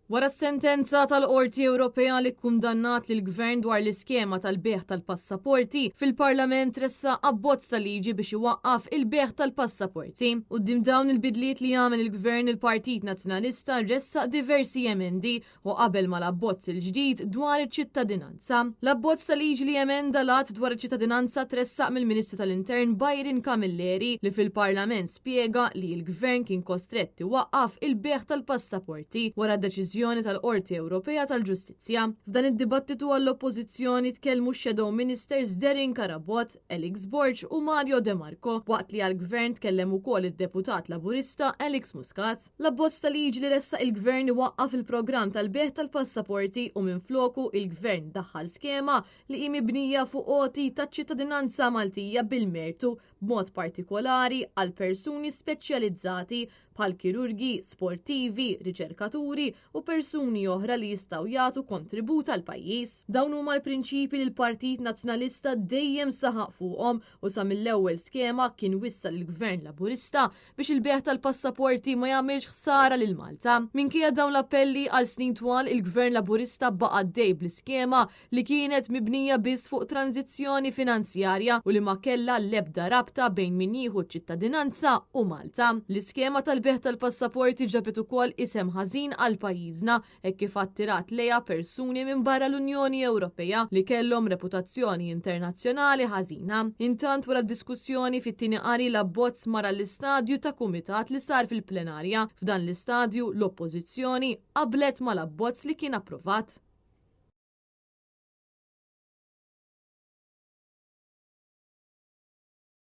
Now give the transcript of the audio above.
Wara s-sentenza tal-Qorti Ewropea li kkundannat lill gvern dwar l-iskema tal-beħ tal-passaporti, fil-Parlament ressa abbozz ta' liġi biex iwaqqaf il-beħ tal-passaporti. Quddiem dawn il-bidliet li jagħmel il-Gvern il-Partit Nazzjonalista ressaq diversi emendi u qabel ma l-abbozz il-ġdid dwar iċ-ċittadinanza. L-abbozz ta' liġi li emenda lat dwar iċ-ċittadinanza tressaq mill-Ministru tal-Intern Byron Camilleri li fil-Parlament spjega li l-Gvern kien kostretti waqqaf il-beħ tal-passaporti wara deċiżjoni tal-Qorti Ewropea tal-Ġustizzja. F'dan id-dibattitu għall-Oppożizzjoni tkellmu Shadow Ministers Darin Karabot, Elix Borg u Mario De Marco, waqt li għall-Gvern tkellem ukoll id-Deputat Laburista Alex Muscat. L-abbozz ta' liġi li ressaq il-Gvern iwaqqaf il-programm tal-beħ tal-passaporti u minfloku il-Gvern daħħal skema li hi mibnija fuq qoti taċ-ċittadinanza Maltija bil-mertu b'mod partikolari għal persuni speċjalizzati bħal kirurgi, sportivi, riċerkaturi u persuni oħra li jistgħu jagħtu kontribut għal pajjiż. Dawn huma l-prinċipi li l-Partit Nazzjonalista dejjem saħaq fuqhom u sa mill-ewwel skema kien wissa lill-Gvern Laburista biex il-beħ tal-passaporti ma jagħmilx ħsara lil Malta. Minkejja dawn l-appelli għal snin twal il-Gvern Laburista baqa' dej bl-iskema li kienet mibnija biss fuq tranzizzjoni finanzjarja u li ma kellha l-ebda rabta bejn min jieħu ċ-ċittadinanza u Malta. L-iskema tal-beħ tal-passaporti ġabet ukoll isem ħażin għal pajjiżna hekk kif attirat lejha persuni minn barra l-Unjoni Ewropea li kellhom reputazzjoni internazzjonali ħażina. Intant wara d-diskussjoni fit-tieni qari l-abbozz mara l-istadju ta' kumitat li sar fil-plenarja. F'dan l-istadju l-Oppożizzjoni qablet mal-abbozz li kien approvat.